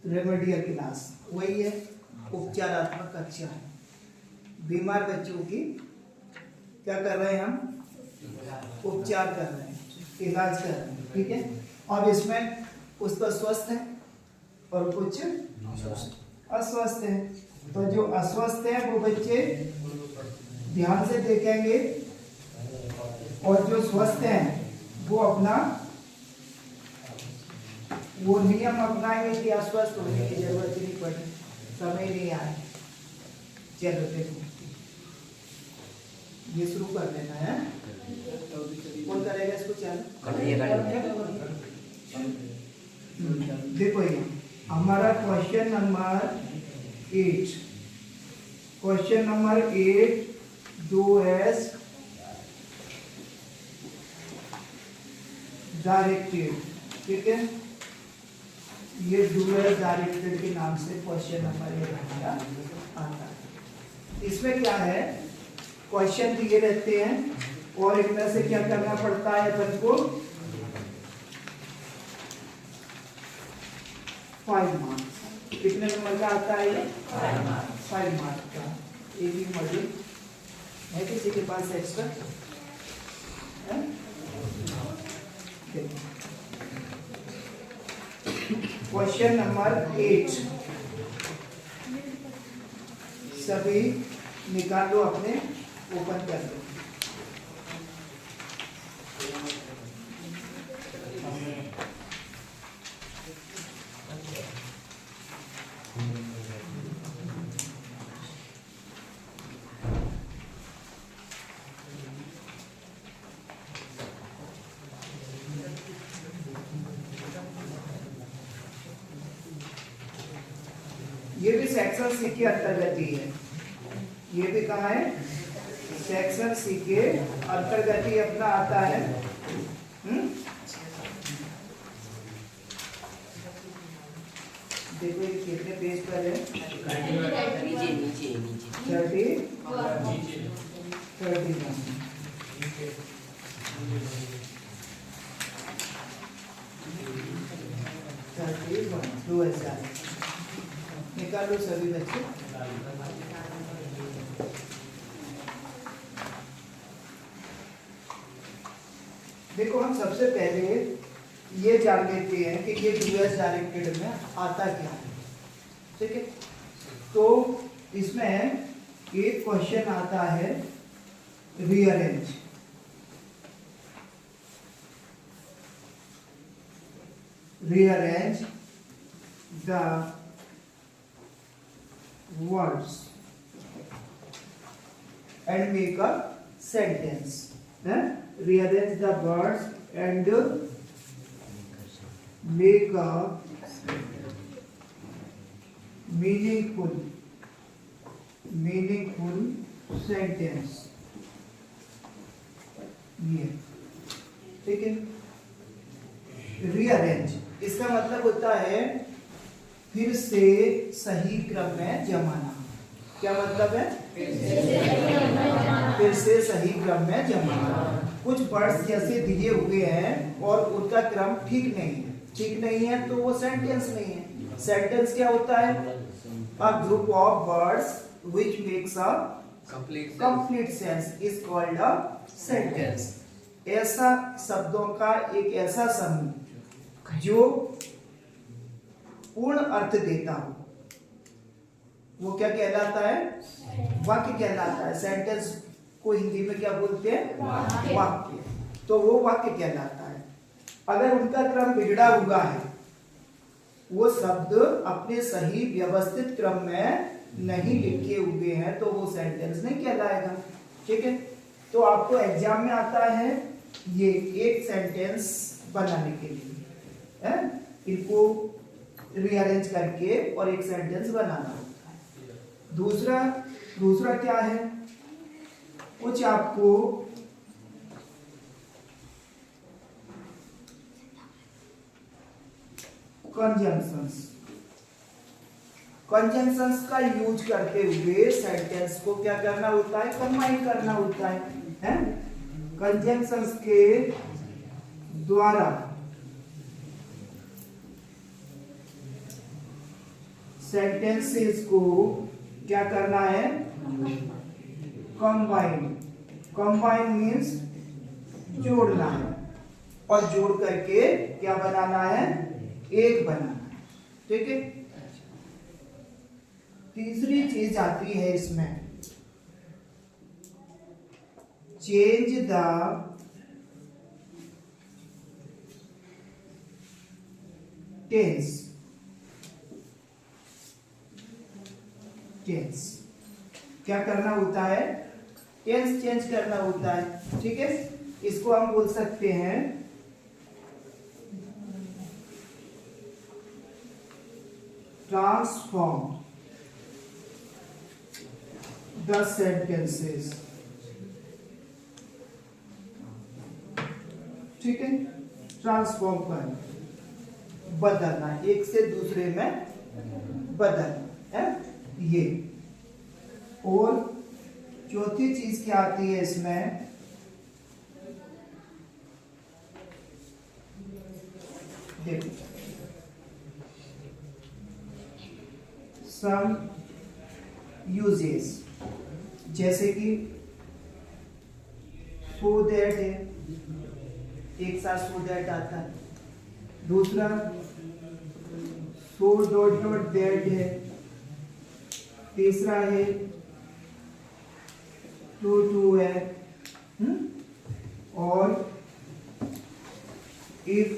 Remedial class वही है, उपचारात्मक कक्षा है। बीमार बच्चों की क्या कर रहे हैं हम, उपचार कर रहे हैं, इलाज कर रहे हैं, ठीक है। अब इसमें कुछ तो स्वस्थ है और कुछ अस्वस्थ है। तो जो अस्वस्थ है वो बच्चे ध्यान से देखेंगे और जो स्वस्थ हैं वो अपना वो नियम अपनाएंगे कि अस्वस्थ होने की जरूरत ही नहीं पड़े, समय नहीं आए। चलो देखो ये शुरू कर देना है, कौन करेगा इसको? चलो देखो ये हमारा question number 8, question number 8 2S directed, ठीक है। ये 2S डायरेक्टेड के नाम से क्वेश्चन नंबर 8 हमारा आता है। इसमें क्या है, क्वेश्चन दिए रहते हैं और इनमें से क्या करना पड़ता है अपन को, 5 मार्क्स। कितने नंबर का आता है ये? 5 मार्क्स का। एक ही मॉड्यूल है किसी के पास एक्स्ट्रा है? क्वेश्चन नंबर 8 सभी निकाल लो, अपने ओपन कर लो। ये भी सेक्शन सी के अंतर्गत ही है, ये भी कहाँ है? सेक्शन सी के अंतर्गत ही अपना आता है। देखो ये कितने पेज पर है? 31 2000 निकालो सभी बच्चे। देखो हम सबसे पहले ये जान लेते हैं कि ये 2S डायरेक्टेड में आता क्या है, ठीक है। तो इसमें एक क्वेश्चन आता है rearrange, rearrange the words and make a sentence. Rearrange the words and make a meaningful sentence. ये ठीक है। रीअरेंज इसका मतलब होता है फिर से सही क्रम में जमाना। क्या मतलब है? फिर से सही क्रम में जमाना। कुछ वर्ड्स जैसे दिए हुए हैं और उनका क्रम ठीक नहीं है तो वो सेंटेंस नहीं है। सेंटेंस क्या होता है? A group of words which makes a complete sense is called a sentence. ऐसा शब्दों का एक ऐसा समूह जो पूर्ण अर्थ देता हो वो क्या कहलाता है? वाक्य कहलाता है। सेंटेंस को हिंदी में क्या बोलते हैं? वाक्य। तो वो वाक्य कहलाता है। अगर उनका क्रम बिगड़ा हुआ है, वो शब्द अपने सही व्यवस्थित क्रम में नहीं लिखे हुए हैं तो वो सेंटेंस नहीं कहलाएगा, ठीक है। तो आपको एग्जाम में आता है ये एक सेंटेंस बनाने के लिए इनको रीअरेंज करके और एक सेंटेंस बनाना होता है। दूसरा क्या है? कुछ आपको कंजंक्शंस का यूज करते हुए सेंटेंस को क्या करना होता है? कंबाइन करना होता है? कंजंक्शंस के द्वारा सेंटेंसेस को क्या करना है, कंबाइन। कंबाइन मीन्स जोड़ना है, और जोड़ करके क्या बनाना है, एक बनाना है। ठीक है। तीसरी चीज आती है इसमें, चेंज द टेंस। टेंस क्या करना होता है, टेंस चेंज करना होता है। ठीक है। इसको हम बोल सकते हैं ट्रांसफॉर्म द सेंटेंसेस। ठीक है। ट्रांसफॉर्म करना, बदलना, एक से दूसरे में बदलना है ये। और चौथी चीज क्या आती है इसमें, देखो, सम यूजेस, जैसे कि सो दैट है, एक साथ सो दैट आता है। दूसरा सो डॉट डॉट दैट है। तीसरा है टू टू है। और इफ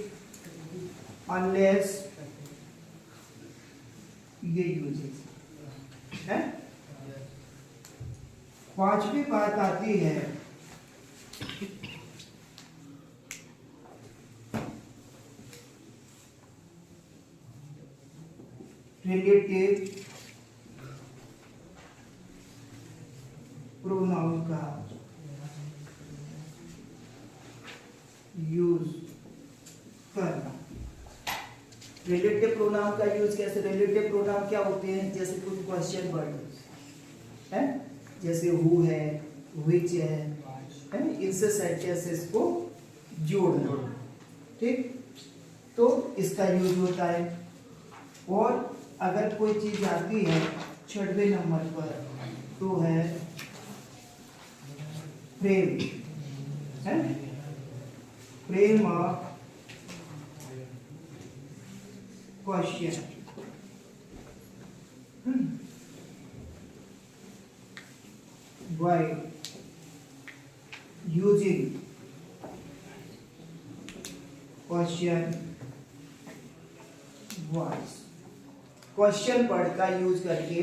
अनलेस, ये यूजेस है। पांचवी बात आती है रिलेटिव प्रोनाउन का यूज करना। रिलेटिव प्रोनाउन का यूज कैसे, रिलेटिव प्रोनाउन क्या होते हैं, जैसे कुछ क्वेश्चन वर्ड है, जैसे हु है, व्हिच है, इनसे सेंटेंसेस को जोड़ना। ठीक, तो इसका यूज होता है। और अगर कोई चीज आती है 6वें नंबर पर, तो है फ्रेम, है frame of question. By using question words. Question word का यूज करके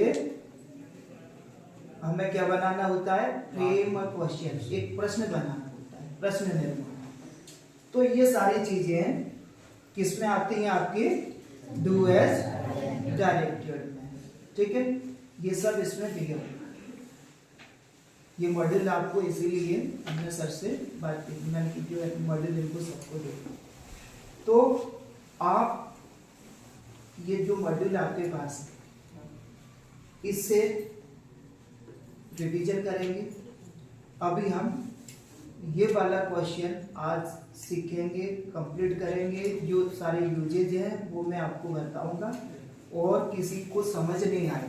हमें क्या बनाना होता है, फ्रेम और क्वेश्चन, एक प्रश्न बनाना होता है, प्रश्न निर्माण। तो ये सारी चीजें किसमें आती हैं, आपके डू एज डायरेक्टेड में। ठीक है। ये सब इसमें दिया हुआ है। ये मॉडल आपको इसीलिए हमने सर से बात की, मैंने की मॉडल इनको सबको दे। तो आप ये जो मॉड्यूल आपके पास है, इससे रिवीजन करेंगे। अभी हम ये वाला क्वेश्चन आज सीखेंगे, कंप्लीट करेंगे। जो सारे यूजेज हैं वो मैं आपको बताऊंगा, और किसी को समझ नहीं आए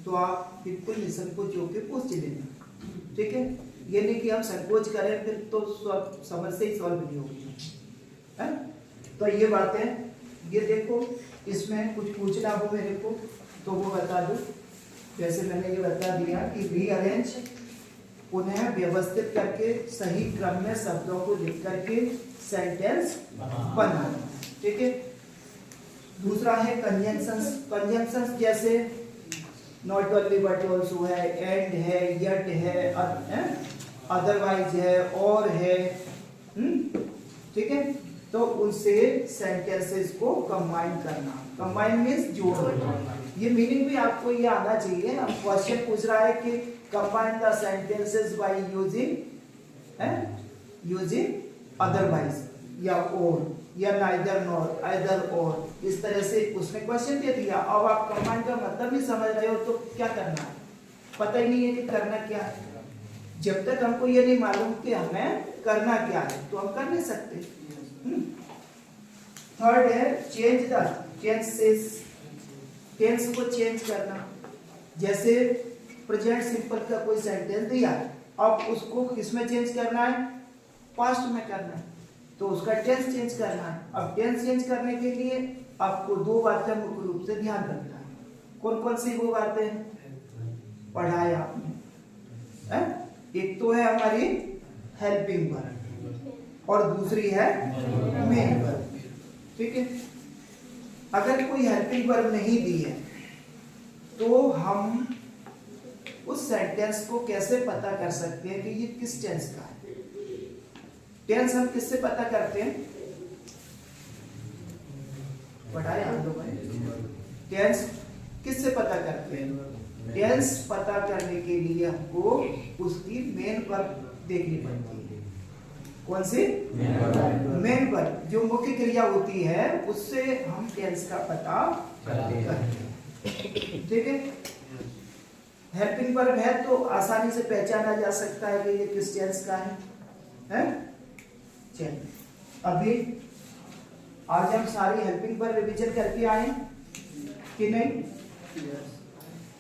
तो आप बिल्कुल निसंकोच होकर पूछ लेना। ठीक है। ये नहीं कि हम संकोच करें फिर तो समझ से ही सॉल्व नहीं होगी, है। तो ये बातें, ये देखो, इसमें कुछ पूछना हो मेरे को तो वो बता दो। जैसे मैंने ये बता दिया कि रीअरेंज, उन्हें व्यवस्थित करके सही क्रम में शब्दों को लिख करके सेंटेंस बनाना। ठीक है। दूसरा है कंजंक्शंस। कंजंक्शंस जैसे नॉट ओनली बट ऑल्सो है, एंड है, यट है, अदरवाइज है, और है। ठीक है। तो उनसे सेंटेंसेस को कंबाइन करना। कंबाइन मीन्स जोड़ना। ये मीनिंग भी आपको ये आना चाहिए। अब क्वेश्चन पूछ रहा है कि combine the sentences by using otherwise या और या नाइदर नॉर, आइदर और, इस तरह से उसने क्वेश्चन दे दिया। अब आप कंबाइन का मतलब ही समझ रहे हो तो क्या करना है, पता ही नहीं है कि करना क्या है। जब तक हमको ये नहीं मालूम कि हमें करना क्या है तो हम कर नहीं सकते। थर्ड है चेंज द टेंसेस टेंस को चेंज करना। जैसे प्रेजेंट सिंपल का कोई सेंटेंस दिया, अब उसको किसमें चेंज करना है, पास्ट में करना है, तो उसका टेंस चेंज करना है। अब टेंस चेंज करने के लिए आपको दो बातें मुख्य रूप से ध्यान रखना है। कौन कौन सी वो बातें पढ़ाए आपने, है? एक तो है हमारी हेल्पिंग वर्ब और दूसरी है मेन वर्ब। ठीक है, अगर कोई हेल्पिंग वर्ब नहीं दी है तो हम उस सेंटेंस को कैसे पता कर सकते हैं कि ये किस टेंस का है। टेंस हम किससे पता करते हैं, पढ़ाए आप लोगों ने, टेंस किससे पता करते हैं। टेंस पता करने के लिए हमको उसकी मेन वर्ब देखनी पड़ती है। कौन सी मेन वर्ब, जो मुख्य क्रिया होती है, उससे हम टेंस का पता करते हैं। ठीक है, हेल्पिंग वर्ब है तो आसानी से पहचाना जा सकता है कि ये किस टेंस का है? चलिए, अभी आज हम सारी हेल्पिंग वर्ब रिवीजन करके आए कि नहीं?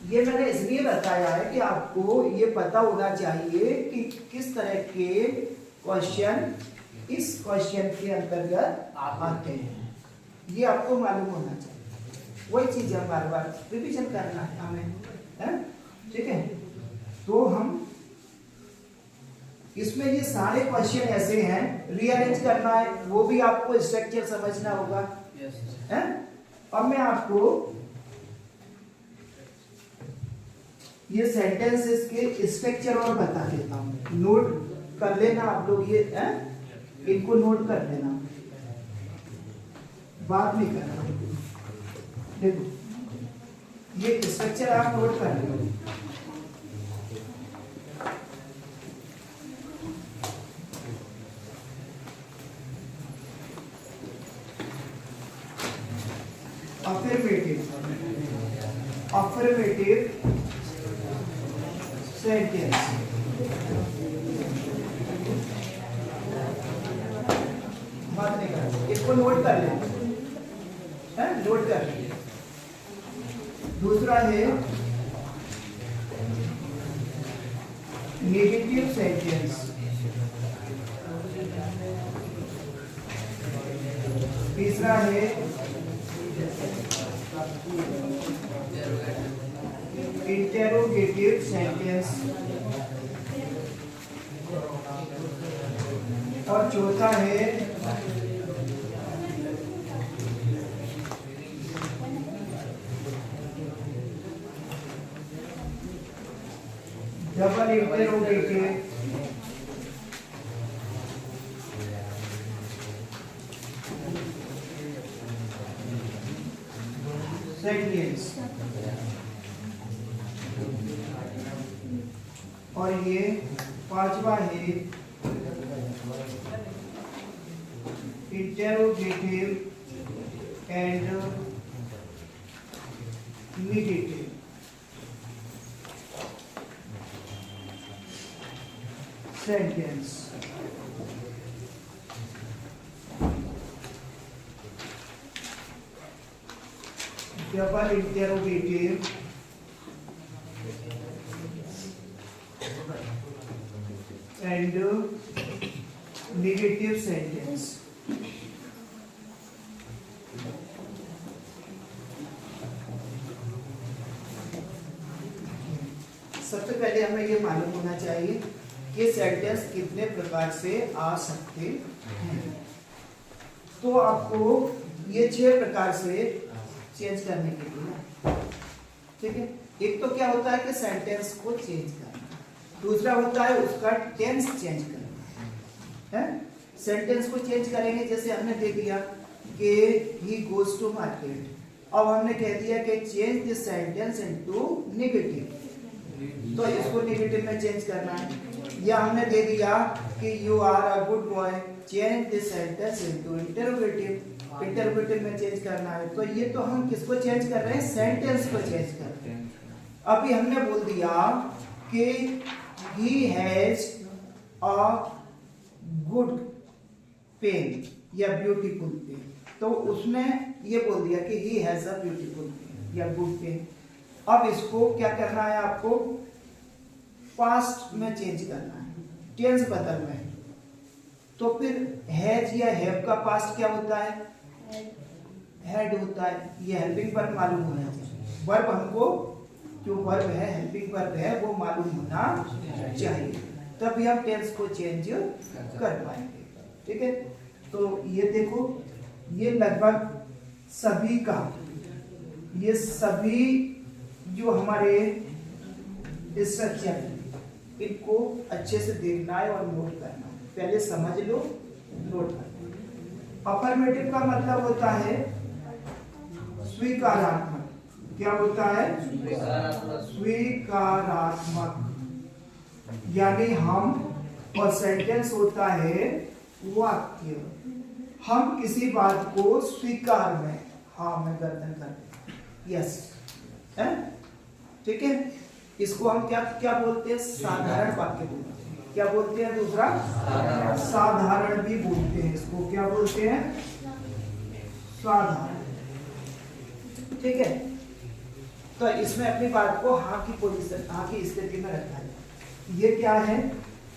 ये मैंने इसलिए बताया है कि आपको ये पता होना चाहिए कि किस तरह के क्वेश्चन इस क्वेश्चन के अंतर्गत आते हैं, ये आपको मालूम होना चाहिए। वही चीज है, बार बार रिवीजन करना है हमें, है? ठीक है, तो हम इसमें ये सारे क्वेश्चन ऐसे हैं, रीअरेंज करना है, वो भी आपको स्ट्रक्चर समझना होगा, है? अब मैं आपको ये सेंटेंसेस के स्ट्रक्चर और बता देता हूँ, नोट कर लेना आप लोग, ये है? इनको नोट कर लेना, बात नहीं करना। देखो ये स्ट्रक्चर आप नोट कर लो। अफर्मेटिव सेंटेंस, बात नहीं कर, इसको नोट कर लें, है? नोट कर लें। दूसरा है नेगेटिव सेंटेंस, तीसरा है इंटेरोगेटिव सेंटेंस और चौथा है डबल इंटेरोगेटिव सेंटेंस। और ये पांचवा है interrogative and negative. Sentence double interrogative and negative sentence. सबसे पहले हमें ये मालूम होना चाहिए कि सेंटेंस कितने प्रकार से आ सकते हैं। तो आपको ये 6 प्रकार से चेंज करने के लिए, ठीक है। एक तो क्या होता है कि सेंटेंस को चेंज करना, दूसरा होता है उसका टेंस चेंज करना, है? सेंटेंस को चेंज करेंगे, जैसे हमने दे दिया कि ही गोज टू मार्केट, अब हमने कह दिया कि change this sentence into negative, तो इसको नेगेटिव में चेंज करना है। या हमने दे दिया कि you are a good boy, change this sentence into interrogative, interrogative में चेंज करना है। तो ये तो हम किसको चेंज कर रहे हैं, सेंटेंस को चेंज कर रहे हैं। अभी हमने बोल दिया कि he has a good pen या beautiful pen, तो उसमें ये बोल दिया कि he has a beautiful pen, या बोलते हैं। अब इसको क्या करना है आपको, पास्ट में चेंज करना है, टेंस बदलना है। तो फिर हैज या हैव का पास्ट क्या होता है, हैड होता है। ये हेल्पिंग वर्ब मालूम होना चाहिए। वर्ब हमको जो वर्ब है हेल्पिंग वर्ब है वो मालूम होना चाहिए, तभी हम टेंस को चेंज कर पाएंगे। ठीक है, तो ये देखो, ये लगभग सभी का, ये सभी जो हमारे स्ट्रक्चर इनको अच्छे से देखना है और नोट करना है। पहले समझ लो, नोट करना। अफर्मेटिव का मतलब होता है स्वीकारात्मक। क्या होता है, स्वीकारात्मक, यानी हम, और सेंटेंस होता है वाक्य। हम किसी बात को स्वीकार में, हाँ में गर्दन करते, यस, है, ठीक है। इसको हम क्या क्या बोलते हैं, साधारण वाक्य बोलते हैं। क्या बोलते हैं, दूसरा साधारण भी बोलते हैं। इसको क्या बोलते हैं, साधारण। ठीक है, तो इसमें अपनी बात को हाँ की पोजीशन, हाँ की स्थिति में रखा है। ये क्या है,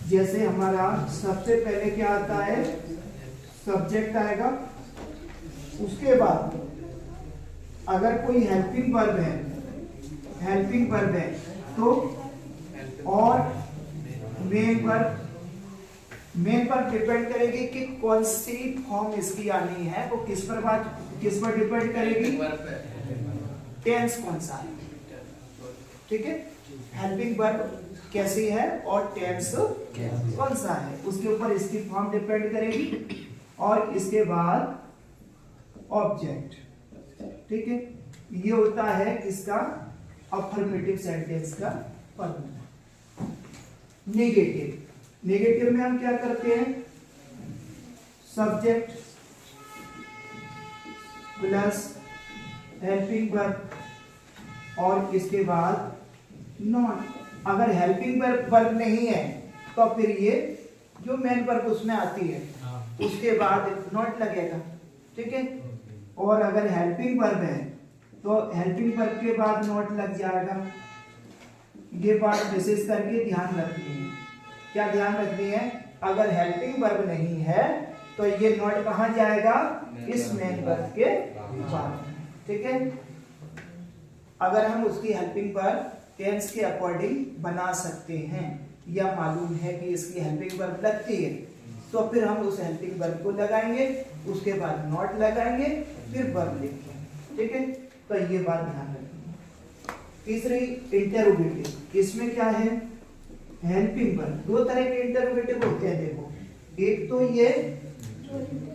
जैसे हमारा सबसे पहले क्या आता है, सब्जेक्ट आएगा, उसके बाद अगर कोई हेल्पिंग वर्ब है, हेल्पिंग वर्ब है तो, और मेन पर डिपेंड करेगी कि कौन सी फॉर्म इसकी आनी है, वो किस पर डिपेंड करेगी, टेंस कौन सा है। ठीक है, हेल्पिंग वर्ब कैसी है और टेंस कौन सा है, उसके ऊपर इसकी फॉर्म डिपेंड करेगी, और इसके बाद ऑब्जेक्ट। ठीक है, ये होता है इसका अफर्मेटिव सेंटेंस का फॉर्मूला। नेगेटिव में हम क्या करते हैं, सब्जेक्ट प्लस हेल्पिंग वर्ब और इसके बाद नॉट। अगर हेल्पिंग वर्ब नहीं है तो फिर ये जो मेन वर्ब उसमें आती है उसके बाद नॉट लगेगा। ठीक है, और अगर हेल्पिंग वर्ब है तो हेल्पिंग वर्ब के बाद नॉट लग जाएगा। ये बात विशेष करके ध्यान रखनी है। क्या ध्यान रखनी है, अगर हेल्पिंग वर्ब नहीं है तो ये नॉट कहां जाएगा, इस मेन वर्ब के बाद। ठीक है, अगर हम उसकी हेल्पिंग वर्ब टेंस के अकॉर्डिंग बना सकते हैं या मालूम है कि इसकी हेल्पिंग वर्ब लगती है, तो फिर हम उस हेल्पिंग वर्ब को लगाएंगे, उसके बाद नॉट लगाएंगे, फिर वर्ब लिखेंगे। ठीक है, तो ये बात ध्यान रखिए। तीसरी इंटरोगेटिव, इसमें क्या है, हेल्पिंग वर्ब। दो तरह के इंटरोगेटिव होते हैं, देखो, एक तो ये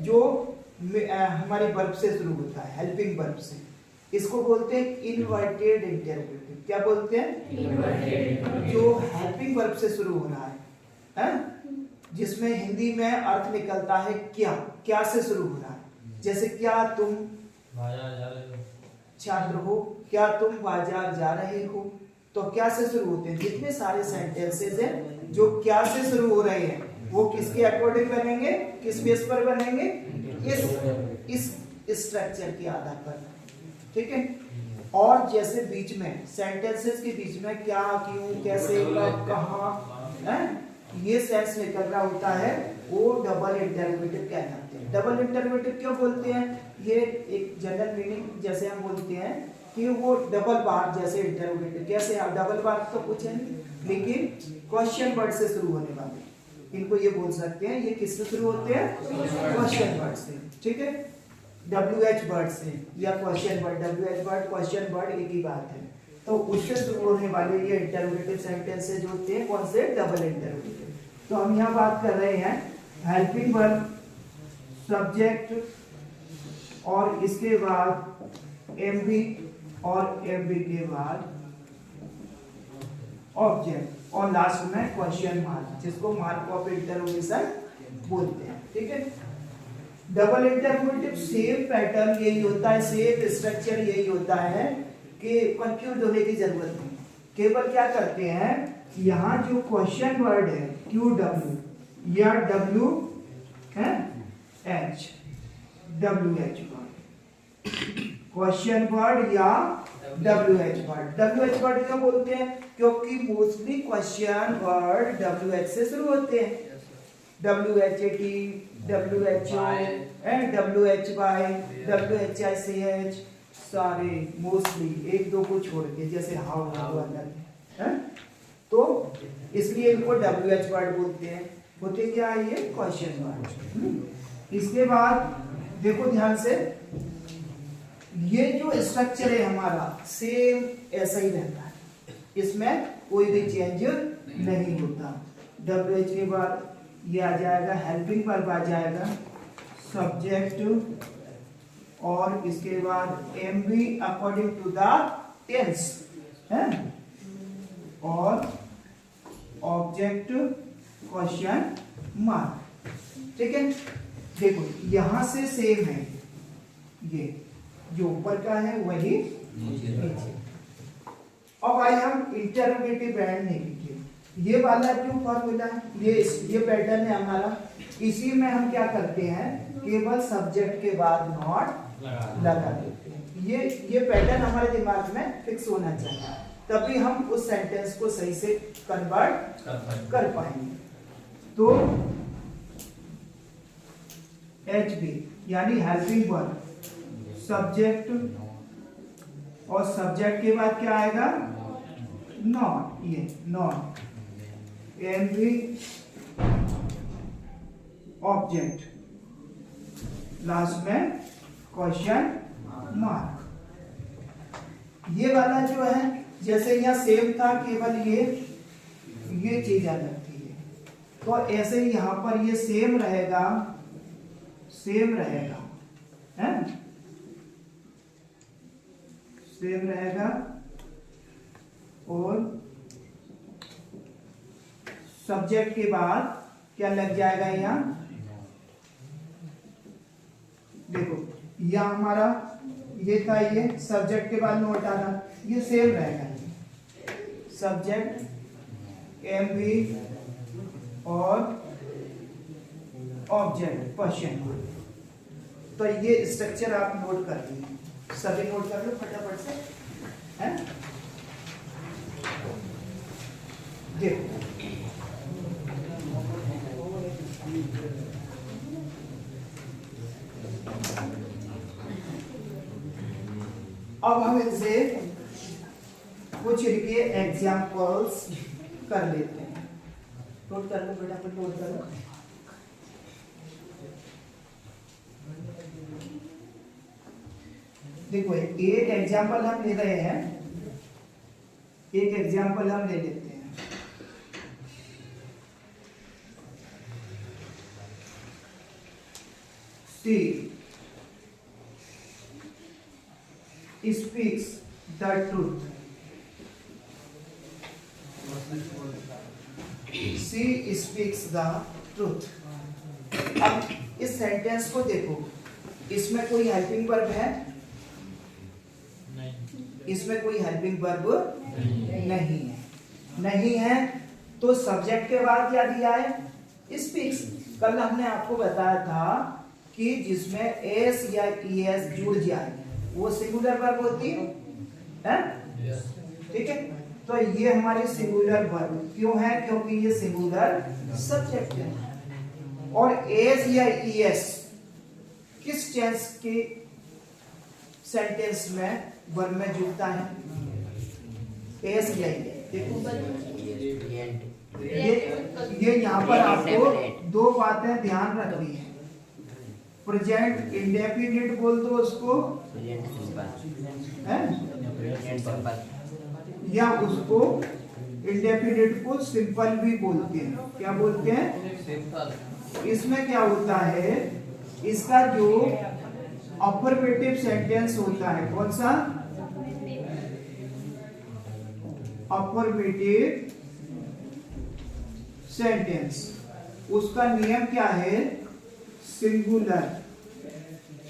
जो हमारे वर्ब से शुरू होता है, हेल्पिंग वर्ब से, इसको बोलते हैं इनवर्टेड इंटरोगेटिव। क्या बोलते हैं, इनवर्टेड, जो हेल्पिंग वर्ब से शुरू हो रहा है, जिसमें हिंदी में अर्थ निकलता है क्या, क्या से शुरू हो रहा है। जैसे क्या तुम बाजार जा रहे हो, छात्र हो, क्या तुम बाजार जा रहे हो, तो क्या से शुरू होते हैं। जितने सारे सेंटेंसेस हैं जो क्या से शुरू हो रहे हैं वो किसके अकॉर्डिंग बनेंगे, किस बेस पर बनेंगे, इस स्ट्रक्चर के आधार पर। ठीक है, और जैसे बीच में सेंटेंसेस के बीच में क्या, क्यों, कैसे, कब, कहां, ये सेंस निकल रहा होता है, वो डबल इंटरोगेटिव कहलाते हैं। डबल इंटरोगेटिव क्यों बोलते हैं, ये एक जनरल मीनिंग जैसे हम बोलते हैं कि वो डबल बार जैसे इंटरोगेटिव। कैसे, आप डबल बार तो कुछ है लेकिन क्वेश्चन वर्ड से शुरू होने वाले, इनको ये बोल सकते हैं। ये किससे शुरू होते हैं, क्वेश्चन वर्ड से। ठीक है, WH वर्ड से या question word, WH word question word एक ही बात है। तो उससे शुरू होने वाले ये इंटरोगेटिव सेंटेंसेस जो होते हैं, कौन से, डबल इंटरोगेटिव। तो हम यहाँ बात कर रहे हैं हेल्पिंग वर्ब, सब्जेक्ट, और इसके बाद एमबी, और एमबी के बाद ऑब्जेक्ट, और लास्ट में क्वेश्चन मार्क, जिसको मार्क ऑफ इंटरोगेशन बोलते हैं। ठीक है, डबल इंटरोगेटिव सेम पैटर्न यही होता है, सेम स्ट्रक्चर यही होता है कि कंफ्यूज होने की जरूरत नहीं। केवल क्या करते हैं, यहाँ जो क्वेश्चन वर्ड है QW या WH वर्ड, क्वेश्चन वर्ड या WH वर्ड। WH वर्ड क्यों बोलते हैं? क्योंकि मोस्टली क्वेश्चन वर्ड WH से शुरू होते हैं। WHAT, WHO and WHY, WHICH, सारे मोस्टली, एक दो को छोड़ के, जैसे हाउ अलग है, तो इसलिए इनको WH वर्ड बोलते हैं। होते क्या है ये? Question word. इसके बाद देखो ध्यान से, ये जो स्ट्रक्चर है हमारा सेम ऐसा ही रहता है, इसमें कोई भी चेंज नहीं होता। WH के बाद ये आ जाएगा, हेल्पिंग वर्ब आ जाएगा, सब्जेक्ट, और इसके बाद MV according to the tense है, और ऑब्जेक्ट क्वेश्चन मार्क। ठीक है, देखो यहां से सेम है, ये जो ऊपर का है वही नीचे। अब आइए हम इंटरोगेटिव एंड नेगेटिव, ये वाला जो फॉर्मूला है, ये पैटर्न है हमारा। इसी में हम क्या करते हैं, केवल सब्जेक्ट के बाद नॉट लगा देते हैं। ये पैटर्न हमारे दिमाग में फिक्स होना चाहिए, तभी हम उस सेंटेंस को सही से कन्वर्ट कर पाएंगे। तो HB यानी हेल्पिंग वर्ब, सब्जेक्ट, और सब्जेक्ट के बाद क्या आएगा? नॉट, ये नॉट, MV ऑब्जेक्ट, लास्ट में क्वेश्चन मार्क। ये वाला जो है, जैसे यहाँ सेम था, केवल ये चीज अलग थी, तो ऐसे ही यहाँ पर ये सेम रहेगा है, सेम रहेगा, और सब्जेक्ट के बाद क्या लग जाएगा यहाँ? देखो यहाँ हमारा ये था, ये सब्जेक्ट के बाद नोट आ रहा, ये सेम रहेगा, सब्जेक्ट, MV और ऑब्जेक्ट क्वेश्चन। तो ये स्ट्रक्चर आप नोट कर लीजिए, सभी नोट कर लो फटाफट से, है? देखो अब हम इनसे कुछ इनके एग्जाम्पल्स कर लेते हैं। नोट कर लो फटाफट, नोट कर लो। देखो एक एग्जाम्पल हम ले रहे हैं, एक एग्जाम्पल हम ले लेते हैं। She speaks the truth, she speaks the truth. अब इस सेंटेंस को देखो, इसमें कोई हेल्पिंग वर्ब है? इसमें कोई हेल्पिंग वर्ब नहीं है, तो सब्जेक्ट के बाद क्या दिया है? स्पीक्स। कल हमने आपको बताया था कि जिसमें एस या ईएस जुड़ जाए वो सिंगुलर वर्ब होती है, ठीक है? तो ये हमारी सिंगुलर वर्ब क्यों है? क्योंकि ये सिंगुलर सब्जेक्ट है। और एस या ईएस किस टेंस के सेंटेंस में वर्ब में जुड़ता है? एस या ईएस। ये यहाँ पर आपको दो बातें ध्यान रखनी है। प्रेजेंट इंडेफिनिट बोल दो उसको, या उसको इंडेफिनिट को सिंपल भी बोलते हैं। क्या बोलते हैं? सिंपल। इसमें क्या होता है, इसका जो अफर्मेटिव सेंटेंस होता है, कौन सा? अफर्मेटिव सेंटेंस, उसका नियम क्या है? सिंगुलर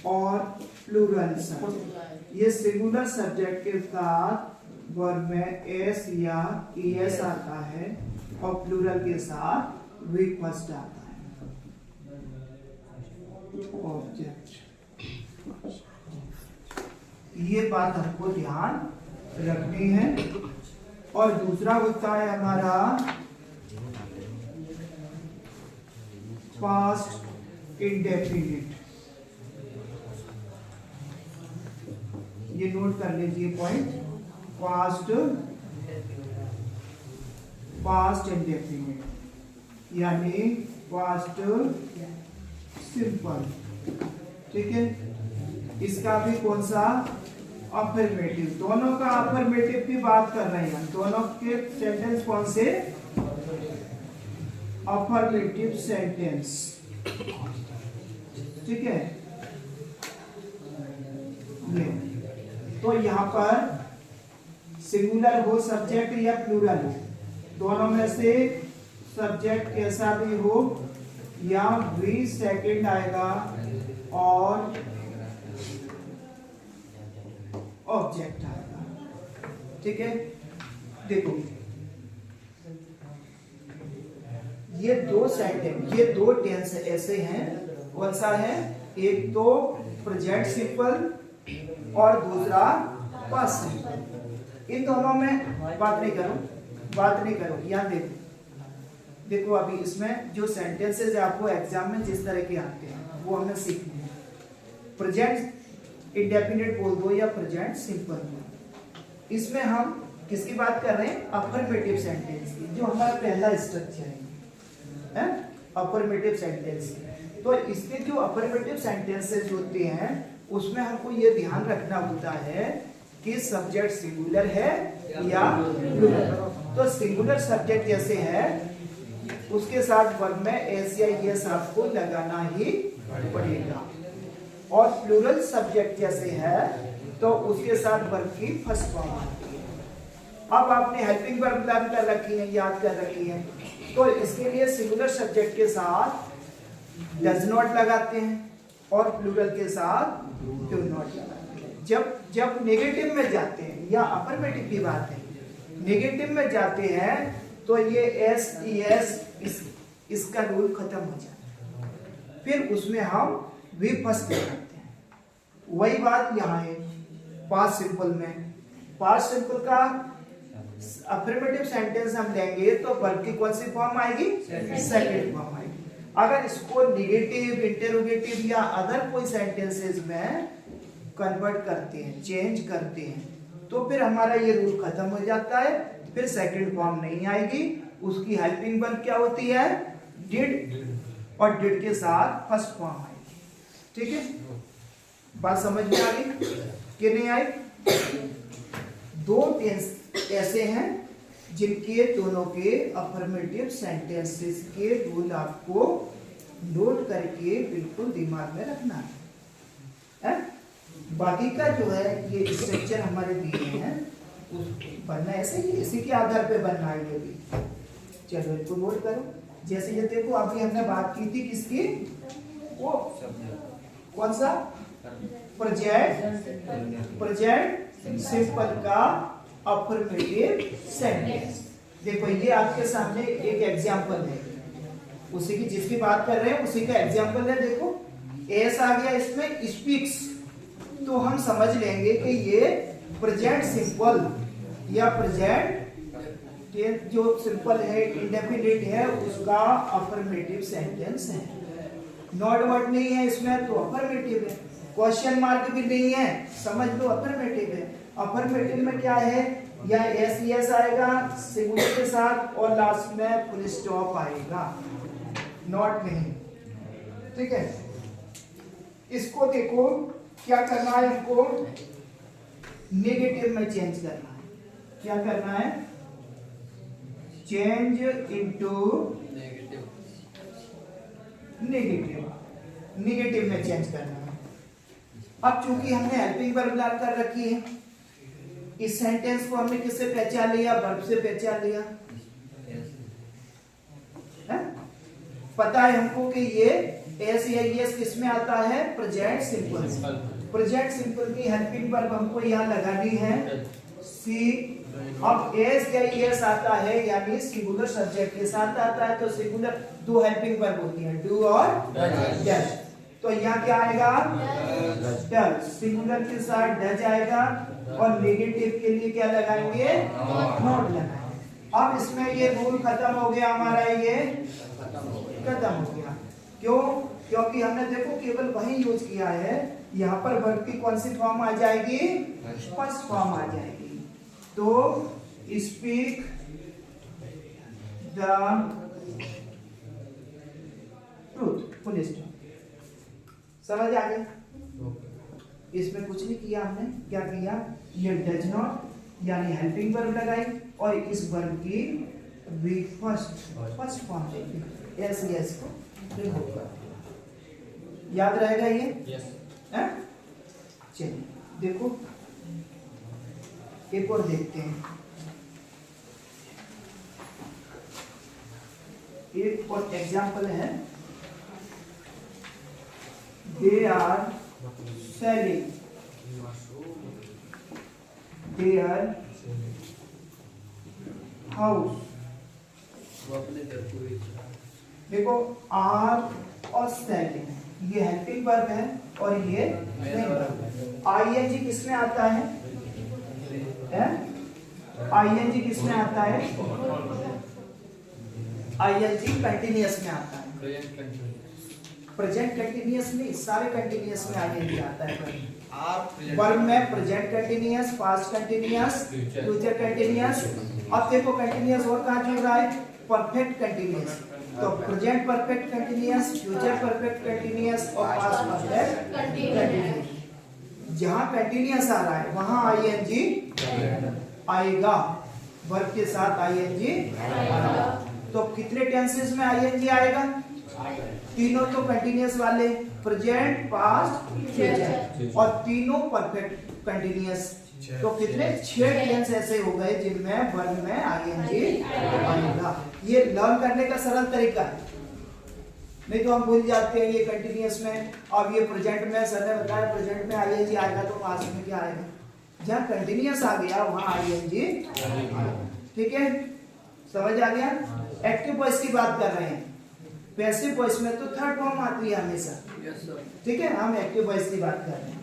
और प्लूरल सब्जेक्ट। ये सिंगुलर सब्जेक्ट के साथ वर्ब में एस या ईएस आता है और प्लूरल के साथ वी फर्स्ट आता है। ऑब्जेक्ट, ये बात हमको ध्यान रखनी है। और दूसरा होता है हमारा पास्ट इंडेफिनिट। ये नोट कर लीजिए पॉइंट, पास्ट इंडेफिनिट यानी पास्ट सिंपल। ठीक है, इसका भी कौन सा अफर्मेटिव, दोनों का अफर्मेटिव की बात कर रहे हैं, दोनों के सेंटेंस कौन से अफर्मेटिव सेंटेंस। ठीक है, ये तो यहाँ पर सिंगुलर हो सब्जेक्ट या प्लूरल हो, दोनों में से सब्जेक्ट कैसा भी हो या भी सेकंड आएगा और ऑब्जेक्ट आएगा। ठीक है, देखो ये दो सेंटेंस, ये दो टेंस ऐसे हैं, कौन सा है, एक तो प्रेजेंट सिंपल और दूसरा पास्ट सिंपल। इन दोनों में बात नहीं करो, यहाँ देखो अभी इसमें जो सेंटेंसेस आपको एग्जाम में जिस तरह के आते हैं वो हमें सीखने हैं। प्रेजेंट इंडेफिनिट बोल दो या प्रेजेंट सिंपल बोल, इसमें हम किसकी बात कर रहे हैं, अफर्मेटिव सेंटेंस की, जो हमारा पहला स्ट्रक्चर है अफर्मेटिव सेंटेंस। तो इसके जो अफर्मेटिव सेंटेंसेस होते हैं उसमें हमको ये ध्यान रखना होता है कि सब्जेक्ट सिंगुलर है या प्लूरल। तो सिंगुलर सब्जेक्ट जैसे है उसके साथ वर्ब में एस या एस आपको लगाना ही पड़ेगा, और प्लूरल सब्जेक्ट जैसे है तो उसके साथ वर्ब की फर्स्ट फॉर्म आती है। अब आपने हेल्पिंग वर्ब लर्न कर रखी है, याद कर रखी है, तो इसके लिए सिंगुलर सब्जेक्ट के साथ डज नॉट लगाते हैं और प्लूरल के साथ डू नॉट लगाते हैं। जब नेगेटिव में जाते हैं या अफर्मेटिव की बात है, नेगेटिव में जाते हैं तो ये एस ई एस इसका रूल खत्म हो जाता है, फिर उसमें हम वी फर्स्ट लगाते हैं। वही बात यहाँ है पास्ट सिंपल में। पास्ट सिंपल का अफर्मेटिव सेंटेंस हम लेंगे तो वर्ब की कौन सी फॉर्म आएगी, सेकंड फॉर्म आएगी। अगर इसको निगेटिव, इंटेरोगेटिव या अदर कोई सेंटेंसेस में कन्वर्ट करते हैं, चेंज करते हैं, तो फिर हमारा ये रूल खत्म हो जाता है, फिर सेकंड फॉर्म नहीं आएगी। उसकी हेल्पिंग वर्ब क्या होती है, डिड, और डिड के साथ फर्स्ट फॉर्म आएगी। ठीक है, बात समझ में आ गई कि नहीं आई? दो टेंस ऐसे हैं जिनके दोनों के अफर्मेटिव सेंटेंसेस के रूल आपको नोट करके बिल्कुल दिमाग में रखना है। बाकी का जो है ये स्ट्रक्चर हमारे दिए हैं, बनना ऐसे ही, इसी के आधार पे बनना है ये भी। चलो इसको नोट करो। जैसे ये देखो अभी हमने बात की थी किसकी, वो कौन सा, प्रेजेंट सिंपल का अफर्मेटिव सेंटेंस। देखो ये आपके सामने एक एग्जांपल है, उसी की जिसकी बात कर रहे हैं उसी का एग्जांपल है। देखो एस आ गया इसमें, स्पीक्स, तो हम समझ लेंगे कि ये प्रेजेंट सिंपल या प्रेजेंट जो सिंपल है, इंडेफिनिट है, उसका अफर्मेटिव सेंटेंस है। नॉट वर्ड नहीं है इसमें तो अफर्मेटिव है, क्वेश्चन मार्क भी नहीं है, समझ लो अफर्मेटिव है। अफर्मेटिव में क्या है, या एस यस आएगा सिंगुलर के साथ और लास्ट में फुल स्टॉप आएगा, नॉट नहीं। ठीक है, इसको देखो क्या करना है, हमको नेगेटिव में चेंज करना है। क्या करना है, चेंज इनटू नेगेटिव, नेगेटिव में चेंज करना है। अब चूंकि हमने हेल्पिंग वर्ब लर्न कर रखी है, इस सेंटेंस को हमने किससे पहचान लिया, वर्ब से पहचान लिया है? पता है हमको कि ये एस या एस किसमें आता है, प्रेजेंट सिंपल। प्रेजेंट सिंपल की हेल्पिंग वर्ब हमको यहाँ लगानी है सी। अब एस या एस आता है यानी सिंगुलर सब्जेक्ट के साथ आता है, तो सिंगुलर दो हेल्पिंग वर्ब होती है, डू और डज। तो यहाँ क्या आएगा, डज। सिंगुलर के साथ डज आएगा और नेगेटिव के लिए क्या लगाएंगे? नॉट लगाएंगे। अब इसमें ये रूल खत्म हो गया हमारा, ये खत्म हो गया। क्यों? क्योंकि हमने देखो केवल वही यूज किया है। यहाँ पर वर्ब की कौन सी फॉर्म आ जाएगी? फर्स्ट फॉर्म आ जाएगी। तो speak the truth, full stop. समझ आ गया? इसमें कुछ नहीं किया हमने। क्या किया? ये डज नॉट यानी हेल्पिंग वर्ब लगाई और इस वर्ब की फर्स्ट फॉर्म देखी, एस यस को रिमूव कर दिया। याद रहेगा ये? यस। चलिए देखो एक और देखते हैं। एक और एग्जाम्पल है, they are selling their house. देखो आर और सेलिंग ये हेल्पिंग वर्ब है और ये मेन वर्ब है। आईएनजी किसमें आता है? आईएनजी किसमें आता है? आईएनजी कंटिन्यूअस में आता है। प्रेजेंट कंटिन्यूअस में, सारे कंटिन्यूअस में आईएनजी आता है। वर्ब में present continuous, past continuous, future continuous. अब देखो कंटिन्यूअस और कहाँ जुड़ रहा है? Perfect continuous. तो present perfect continuous, future perfect continuous और पास्ट परफेक्ट कंटिन्यूअस। जहां कंटिन्यूअस आ रहा है वहां आईएनजी आएगा, वर्ब के साथ आईएनजी आएगा। तो कितने टेंसेस में आईएनजी आएगा? तीनों तो कंटिन्यूअस वाले, प्रेजेंट, पास्ट, फ्यूचर, और तीनों परफेक्ट कंटिन्यूअस। तो कितने? 6 टेंस ऐसे हो गए जिनमें वर्ब में आईएनजी आएगा। ये लर्न करने का सरल तरीका है, नहीं तो हम भूल जाते हैं ये कंटिन्यूअस में। अब ये प्रेजेंट में, सर ने बताया प्रेजेंट में आईएनजी आएगा तो पास्ट में क्या आएगा? जहाँ कंटिन्यूअस आ गया वहां आईएनजी। ठीक है, समझ आ गया? एक्टिव वॉइस की बात कर रहे हैं। पैसिव वॉइस में तो थर्ड फॉर्म आती है हमेशा। ठीक है, हम एक्टिव वॉइस की बात कर रहे हैं।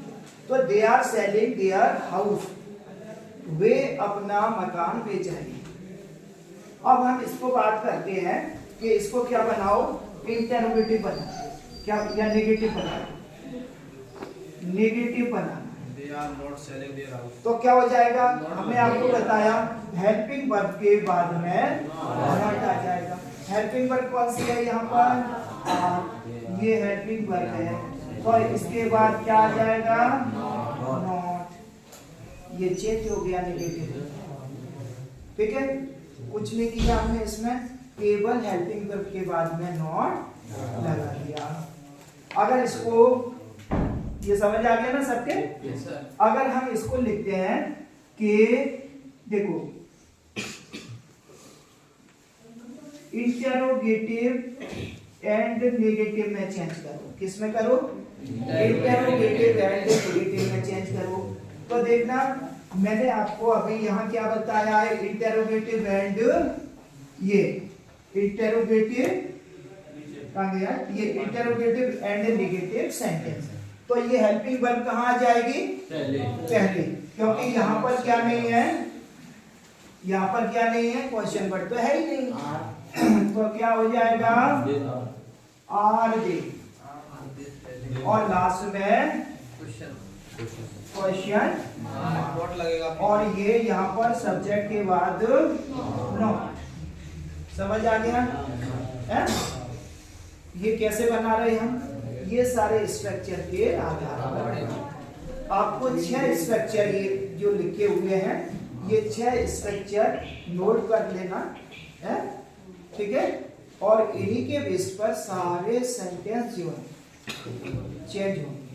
तो they are selling their house, वे अपना मकान बेच रहे हैं। अब हम इसको बात करते हैं कि इसको क्या बनाओ? इंटरोगेटिव बनाओ, क्या या नेगेटिव बनाओ? Negative banana. They are not selling their house. तो क्या हो जाएगा? हमने आपको बताया हेल्पिंग वर्ब के बाद में नॉट आ जाएगा। हेल्पिंग वर्ब कौन सी है यहाँ पर? ये हेल्पिंग वर्ब है, तो इसके बाद क्या आ जाएगा? नॉट। ये चेंज हो गया नेगेटिव। ठीक है, कुछ नहीं किया हमने इसमें, केवल हेल्पिंग वर्ब के बाद में नॉट लगा दिया। अगर इसको, ये समझ आ गया ना सबके? Yes, sir. अगर हम इसको लिखते हैं कि देखो इंटरोगेटिव एंड नेगेटिव में चेंज करो। किस में करो? इंटरोगेटिव एंड नेगेटिव में चेंज करो। तो देखना मैंने आपको अभी यहाँ क्या बताया है? इंटरोगेटिव एंड, ये इंटरोगेटिव कहाँ गया? ये इंटरोगेटिव एंड नेगेटिव सेंटेंस। तो ये हेल्पिंग वर्ब कहाँ आ जाएगी? पहले, क्योंकि यहाँ पर क्या नहीं है? यहाँ पर क्या नहीं है? क्वेश्चन वर्ड तो है ही नहीं। तो क्या हो जाएगा? आर दे, और लास्ट में क्वेश्चन लगेगा। और ये यहाँ पर सब्जेक्ट के बाद नॉट। समझ आ गया है? ये कैसे बना रहे हम? ये सारे स्ट्रक्चर के आधार पर आपको 6 स्ट्रक्चर ये जो लिखे हुए हैं, ये 6 स्ट्रक्चर नोट कर लेना है। ठीक है, और इन्हीं के बेस पर सारे सेंटेंस जो है चेंज होंगे।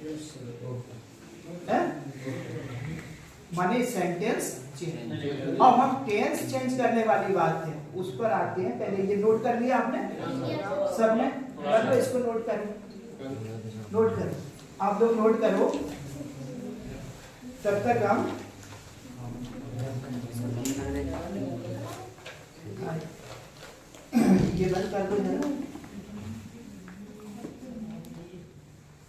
माने सेंटेंस चेंज। अब हम टेंस चेंज करने वाली बात है उस पर आते हैं। पहले ये नोट कर लिया आपने सबने? कर लो, इसको नोट करो, नोट करो, आप लोग नोट करो। तब तक हम ये बंद कर दो जरा।